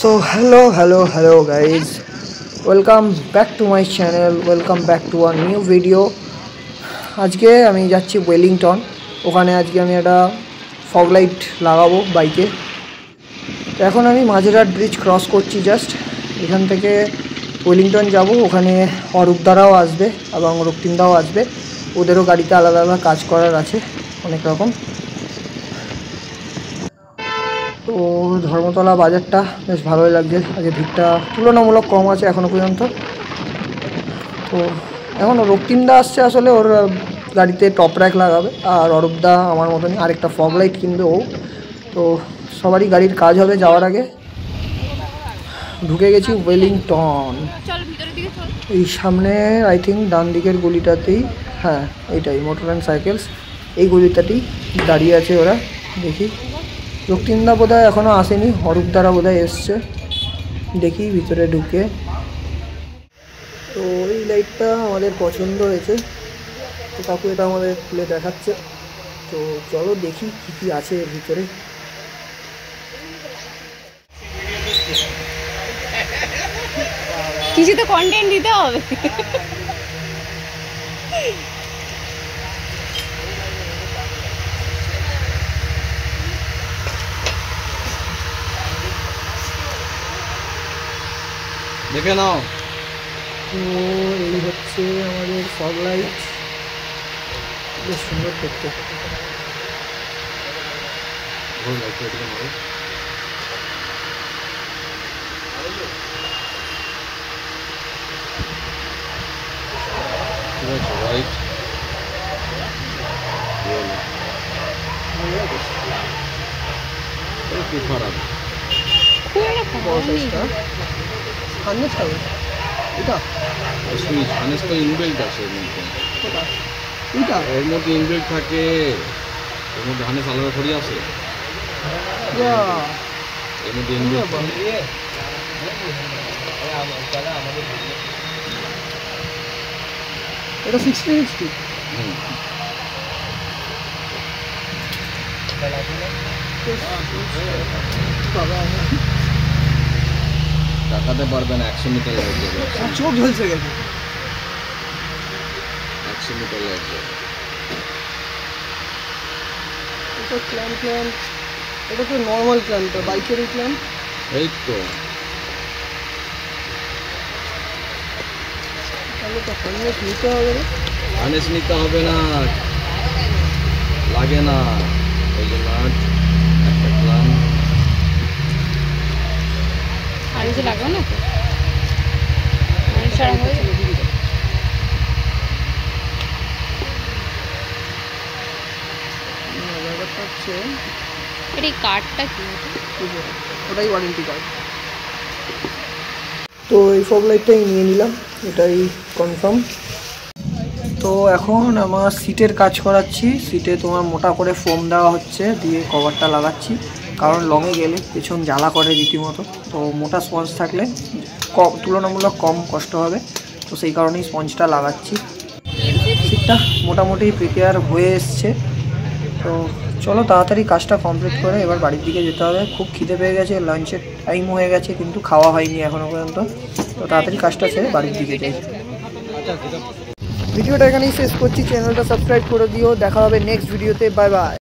So hello guys, welcome back to my channel, welcome back to a new video. আজকে আমি যাচ্ছি Wellington. ওখানে আজকে আমি একটা ফগ লাইট লাগাবো বাইকে। তো এখন আমি মাঝেরহাট ব্রিজ ক্রস করছি জাস্ট। এখান থেকে ওয়েলিংটন যাব। ওখানে অরূপদারাও আসবে এবং রক্তিমদাও আসবে। ওদেরও গাড়িতে আলাদা আলাদা কাজ করার আছে অনেক রকম। তো ধর্মতলা বাজারটা বেশ ভালোই লাগছে। আজকে ভিড়টা তুলনামূলক কম আছে এখনও পর্যন্ত। তো এখন রক্তিমদা আসছে, আসলে ওর গাড়িতে টপ র্যাক লাগাবে, আর অরূপদা আমার মতনই আরেকটা ফগ লাইট কিনবে ও। তো সবারই গাড়ির কাজ হবে যাওয়ার আগে। ঢুকে গেছি ওয়েলিংটন। এই সামনে আই থিঙ্ক ডান দিকের গলিটাতেই, হ্যাঁ এইটাই মোটর অ্যান্ড সাইকেলস, এই গলিটাতেই দাঁড়িয়ে আছে ওরা। দেখি রক্তিমদা বোধহয় এখনও আসেনি, অরূপদারা বোধহয় এসছে। দেখি ভিতরে ঢুকে। তো এই লাইটটা আমাদের পছন্দ হয়েছে, তো কাকু এটা আমাদের খুলে দেখাচ্ছে। তো চলো দেখি কী কী আছে এর ভিতরে। কিছু তো কন্টেন্ট দিতে হবে। দেখে নাও। তো এই হচ্ছে আমাদের ফগ লাইট, বেশ সুন্দর দেখতে। এর মধ্যে ইনবিল্ট থাকে, এর মধ্যে হানেস আলাদা করে আছে, এর মধ্যে ইনবিল্ট এটা 60-60 টাকাতে পারবে না। 100 মিটার লাইট যাবে, চোখ ঝলসে গেছে। 100 মিটার লাইট যাবে। এটা ক্ল্যাম্প, এটা তো নর্মাল ক্ল্যাম্প, বাইকেরই ক্ল্যাম্প। এই তো তাহলে তো হার্নেস নিতে হবে রে। হার্নেস নিতে হবে না, লাগে না। ওই যে নাট একটা ক্ল্যাম্প আর কিছু লাগবে না তো, সারা হয়ে যাবে। ব্যাপারটা হচ্ছে এর এই কার্ডটা কি? ওটাই ওয়ারেন্টি কার্ড। তো এই ফগ লাইটটাই নিয়ে নিলাম, এটাই কনফার্ম। তো এখন আমার সিটের কাজ করাচ্ছি। সিটে তোমার মোটা করে ফোম দেওয়া হচ্ছে, দিয়ে কভারটা লাগাচ্ছি। কারণ লংয়ে গেলে পেছন জ্বালা করে রীতিমতো। তো মোটা স্পঞ্জ থাকলে তুলনামূলক কম কষ্ট হবে, তো সেই কারণেই স্পঞ্জটা লাগাচ্ছি। সিটটা মোটামুটি প্রিপেয়ার হয়ে এসছে। তো চলো তাড়াতাড়ি কাজটা কমপ্লিট করে এবার বাড়ির দিকে যেতে হবে। খুব খিদে পেয়ে গেছে, লাঞ্চের টাইম হয়ে গেছে, কিন্তু খাওয়া হয়নি এখনও পর্যন্ত। তো তাড়াতাড়ি কাজটা সেরে বাড়ির দিকে যাই। ভিডিওটা এখানেই শেষ করছি। চ্যানেলটা সাবস্ক্রাইব করে দিও। দেখা হবে নেক্সট ভিডিওতে। Bye bye.